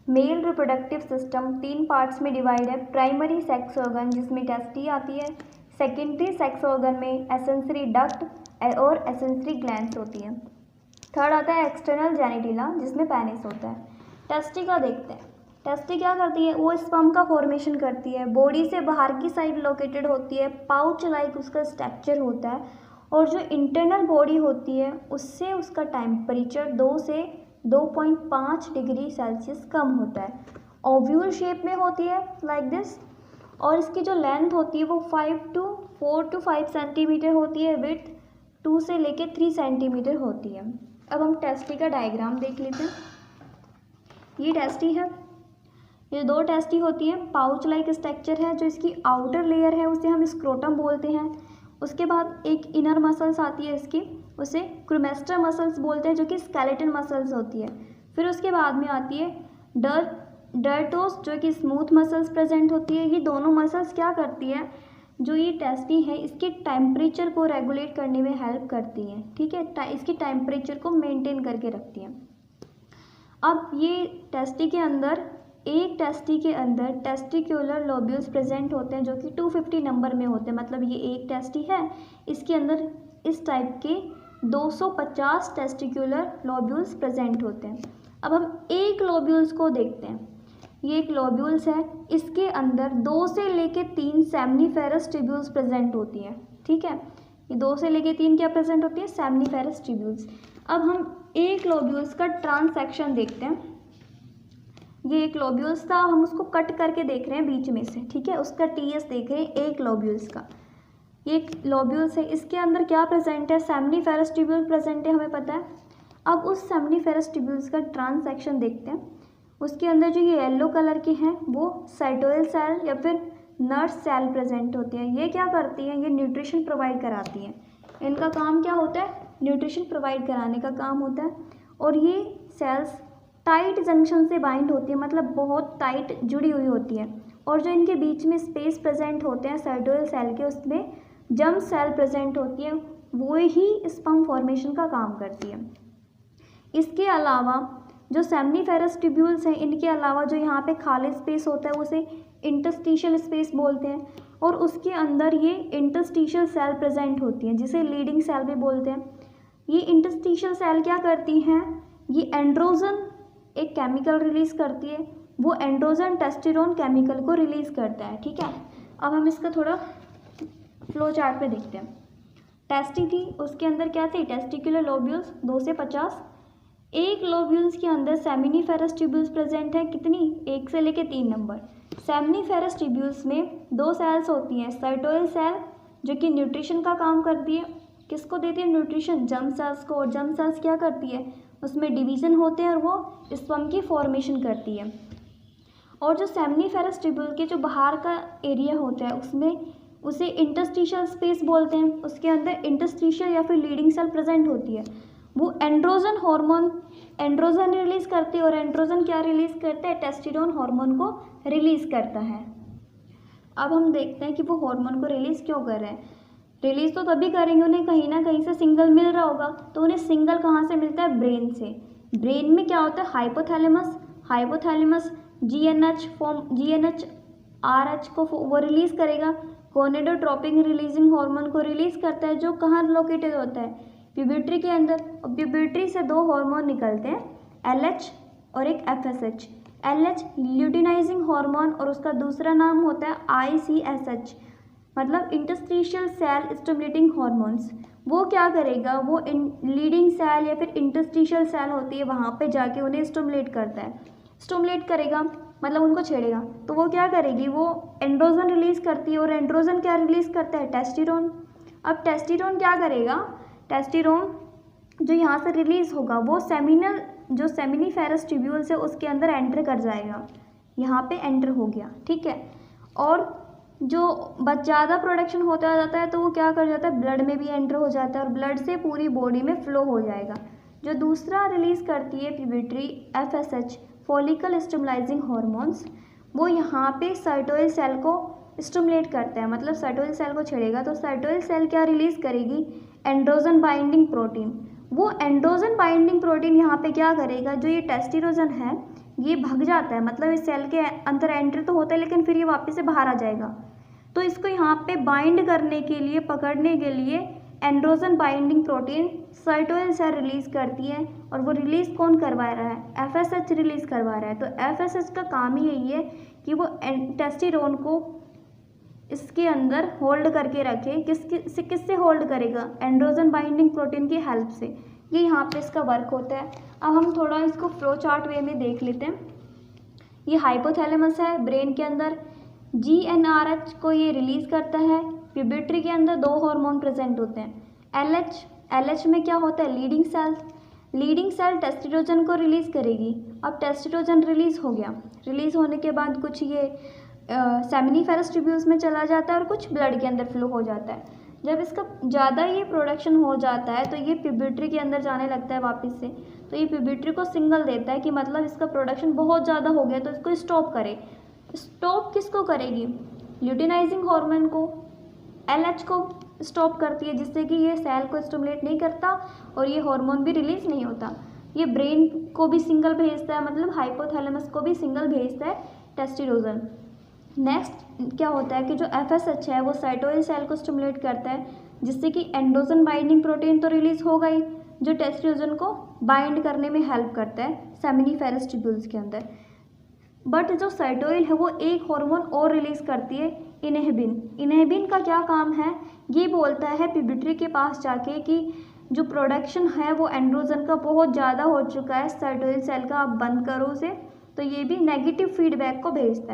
Male reproductive system 3 parts में divide है। Primary sex organ जिसमें टेस्टी आती है, सेकेंडरी सेक्स ऑर्गन में एसेंसरी डक्ट और एसेंसरी ग्लैंड्स होती है, थर्ड आता है एक्सटर्नल जेनिटिला जिसमें पेनिस होता है। टेस्टी का देखते हैं। टेस्टी क्या करती है, वो स्पर्म का फॉर्मेशन करती है, बॉडी से बाहर की साइड लोकेटेड होती है, पाउच लाइक उसका स्ट्रक्चर होता है, और जो इंटरनल बॉडी होती है उससे उसका टेम्परेचर 2 से 2.5 डिग्री सेल्सियस कम होता है। ओव्यूल शेप में होती है लाइक दिस, और इसकी जो लेंथ होती है वो 4 to 5 सेंटीमीटर होती है, विड्थ 2 से लेके 3 सेंटीमीटर होती है। अब हम टेस्टी का डायग्राम देख लेते हैं। ये टेस्टी है, ये 2 टेस्टी होती है, पाउच लाइक स्ट्रक्चर है, जो इसकी आउटर लेयर है उसे हम स्क्रोटम बोलते हैं। उसके बाद एक इनर मसल्स आती है इसकी, उसे क्रोमेस्टर मसल्स बोलते हैं, जो कि स्केलेटन मसल्स होती है। फिर उसके बाद में आती है डर्टोस, जो कि स्मूथ मसल्स प्रेजेंट होती है। ये दोनों मसल्स क्या करती है, जो ये टेस्टी है इसके टेम्परेचर को रेगुलेट करने में हेल्प करती है, ठीक है, इसकी टेम्परेचर को मेंटेन करके रखती है। अब ये टेस्टी के अंदर, एक टेस्टी के अंदर टेस्टिक्युलर लोब्यूल्स प्रेजेंट होते हैं, जो कि 250 नंबर में होते हैं। मतलब ये एक टेस्टी है, इसके अंदर इस टाइप के 250 टेस्टिक्युलर लोब्यूल्स प्रेजेंट होते हैं। अब हम एक लोब्यूल्स को देखते हैं। ये एक लोब्यूल्स है, इसके अंदर 2 से लेके 3 सेमनीफेरस ट्यूब्यूल्स प्रेजेंट होती हैं, ठीक है। ये 2 से लेके 3 क्या प्रेजेंट होती है, सेमनीफेरस ट्यूब्यूल्स। अब हम एक लोब्यूल्स का ट्रांसेक्शन देखते हैं। ये एक लोब्यूल्स था, हम उसको कट करके देख रहे हैं बीच में से, ठीक है, उसका टीएस देख रहे हैं एक लोब्यूल्स का। ये एक लोब्यूल्स है, इसके अंदर क्या प्रेजेंट है, सेमनीफेरस ट्यूब्यूल प्रेजेंट है, हमें पता है। अब उस सेमनीफेरस ट्यूब्यूल्स का ट्रांसेक्शन देखते हैं। उसके अंदर जो ये येलो कलर के हैं वो साइटोइल सेल या फिर नर्स सेल प्रेजेंट होती है। ये क्या करती हैं, ये न्यूट्रिशन प्रोवाइड कराती हैं। इनका काम क्या होता है, न्यूट्रिशन प्रोवाइड कराने का काम होता है। और ये सेल्स टाइट जंक्शन से बाइंड होती है, मतलब बहुत टाइट जुड़ी हुई होती है। और जो इनके बीच में स्पेस प्रेजेंट होते हैं साइटोइल सेल के, उसमें जर्म सेल प्रेजेंट होती है, वो ही स्पर्म फॉर्मेशन का काम करती है। इसके अलावा जो सेमनीफेरस ट्यूब्यूल्स हैं, इनके अलावा जो यहाँ पे खाली स्पेस होता है उसे इंटरस्टिशियल स्पेस बोलते हैं, और उसके अंदर ये इंटरस्टिशियल सेल प्रेजेंट होती हैं, जिसे लीडिंग सेल भी बोलते हैं। ये इंटरस्टिशियल सेल क्या करती हैं, ये एंड्रोजन एक केमिकल रिलीज़ करती है, वो एंड्रोजन टेस्टोस्टेरोन केमिकल को रिलीज़ करता है, ठीक है। अब हम इसका थोड़ा फ्लो चार्ट पे देखते हैं। टेस्टी थी, उसके अंदर क्या थे, टेस्टिकुलर लोब्यूल्स 2 से 50। एक लोब्यूल्स के अंदर सेमिनिफेरस ट्यूब्यूल्स प्रेजेंट है, कितनी, 1 से लेके 3 नंबर। सेमिनिफेरस ट्यूब्यूल्स में 2 सेल्स होती हैं, साइटोइल सेल जो कि न्यूट्रिशन का काम करती है, किसको देती है न्यूट्रिशन, जर्म सेल्स को। और जर्म सेल्स क्या करती है, उसमें डिवीज़न होते हैं और वो स्पर्म की फॉर्मेशन करती है। और जो सेमनीफेरस ट्यूब्यूल के जो बाहर का एरिया होता है उसमें उसे इंटरस्टिशियल स्पेस बोलते हैं। उसके अंदर इंटरस्टिशियल या फिर लीडिंग सेल प्रेजेंट होती है, वो एंड्रोजन हार्मोन एंड्रोजन रिलीज़ करती है। और एंड्रोजन क्या रिलीज़ करता है, टेस्टोस्टेरोन हार्मोन को रिलीज़ करता है। अब हम देखते हैं कि वो हार्मोन को रिलीज़ क्यों कर रहे हैं। रिलीज़ तो तभी करेंगे, उन्हें कहीं ना कहीं से सिंगल मिल रहा होगा। तो उन्हें सिंगल कहाँ से मिलता है, ब्रेन से। ब्रेन में क्या होता है, हाइपोथैलेमस। हाइपोथैलेमस GNH RH को वो रिलीज़ करेगा, गोनेडोट्रोपिन रिलीजिंग हार्मोन को रिलीज़ करता है, जो कहाँ लोकेटेड होता है, प्यूबिट्री के अंदर। और प्यूबिट्री से 2 हार्मोन निकलते हैं, LH और एक FSH। LH ल्यूटिनाइजिंग हार्मोन और उसका दूसरा नाम होता है ICSH, मतलब इंटरस्टिशियल सेल स्टिमुलेटिंग हार्मोन्स। वो क्या करेगा, वो लीडिंग सेल या फिर इंटरस्टिशियल सेल होती है, वहाँ पे जाके उन्हें स्टिमुलेट करता है। स्टिमुलेट करेगा मतलब उनको छेड़ेगा, तो वो क्या करेगी, वो एंड्रोजन रिलीज़ करती है। और एंड्रोजन क्या रिलीज़ करता है, टेस्टोस्टेरोन। अब टेस्टोस्टेरोन क्या करेगा, टेस्टोस्टेरोन जो यहाँ से रिलीज़ होगा वो जो सेमिनिफेरस ट्यूब्यूल्स है उसके अंदर एंटर कर जाएगा, यहाँ पे एंटर हो गया, ठीक है। और जो ज़्यादा प्रोडक्शन होता जाता है तो वो क्या कर जाता है, ब्लड में भी एंटर हो जाता है और ब्लड से पूरी बॉडी में फ्लो हो जाएगा। जो दूसरा रिलीज़ करती है प्यूबिट्री, FSH फॉलिकल स्टिमुलाइजिंग हार्मोन्स, वो यहाँ पे साइटोइल सेल को स्टिमुलेट करता है, मतलब साइटोइल सेल को छेड़ेगा। तो साइटोइल सेल क्या रिलीज़ करेगी, एंड्रोजन बाइंडिंग प्रोटीन। वो एंड्रोजन बाइंडिंग प्रोटीन यहाँ पे क्या करेगा, जो ये टेस्टोस्टेरोन है ये भाग जाता है, मतलब इस सेल के अंदर एंटर तो होता है लेकिन फिर ये वापस से बाहर आ जाएगा। तो इसको यहाँ पे बाइंड करने के लिए, पकड़ने के लिए androgen binding protein cytosol cell release करती है। और वो रिलीज कौन करवा रहा है? एफएसएच रिलीज करवा रहा है। तो एफएसएच का काम ही यही है कि वो टेस्टोस्टेरोन को इसके अंदर होल्ड करके रखे। किससे होल्ड करेगा? एंड्रोजन बाइंडिंग प्रोटीन की हेल्प से। ये यहाँ पे इसका वर्क होता है। अब हम थोड़ा इसको फ्लो चार्ट वे में देख लेते हैं। ये हाइपोथैलेमस है ब्रेन के अंदर, जीएनआरएच को ये रिलीज करता है। प्यूबिट्री के अंदर 2 हार्मोन प्रेजेंट होते हैं, एलएच में क्या होता है? लीडिंग सेल टेस्टोस्टेरोन को रिलीज करेगी। अब टेस्टोस्टेरोन रिलीज हो गया, रिलीज होने के बाद कुछ ये सेमिनिफेरस ट्यूब्यूल्स में चला जाता है और कुछ ब्लड के अंदर फ्लो हो जाता है। जब इसका ज़्यादा ये प्रोडक्शन हो जाता है तो ये प्यूबिट्री के अंदर जाने लगता है वापस से। तो ये प्यूबिट्री को सिग्नल देता है कि मतलब इसका प्रोडक्शन बहुत ज़्यादा हो गया, तो इसको स्टॉप करे। स्टॉप किसको करेगी? ल्यूटिनाइजिंग हार्मोन को, एलएच को स्टॉप करती है, जिससे कि ये सेल को स्टिमुलेट नहीं करता और ये हार्मोन भी रिलीज नहीं होता। ये ब्रेन को भी सिग्नल भेजता है, मतलब हाइपोथैलेमस को भी सिग्नल भेजता है टेस्टोस्टेरोन। नेक्स्ट क्या होता है कि जो एफएसएच है वो साइटोसिल सेल को स्टिमुलेट करता है, जिससे कि एंड्रोजन बाइंडिंग प्रोटीन तो रिलीज हो गई जो टेस्टोस्टेरोन को बाइंड करने में हेल्प करता है सेमिनिफेरस ट्यूब्यूल्स के अंदर। बट जो साइटोसिल है वो एक हार्मोन और रिलीज करती है, इनहिबिन का क्या काम है? ये बोलता है प्यूबिट्री के पास जाके कि जो प्रोडक्शन है वो एंड्रोजन का बहुत ज़्यादा हो चुका है, साइटोसिल सेल का आप बंद करो उसे। तो ये भी नेगेटिव फीडबैक को भेजता है।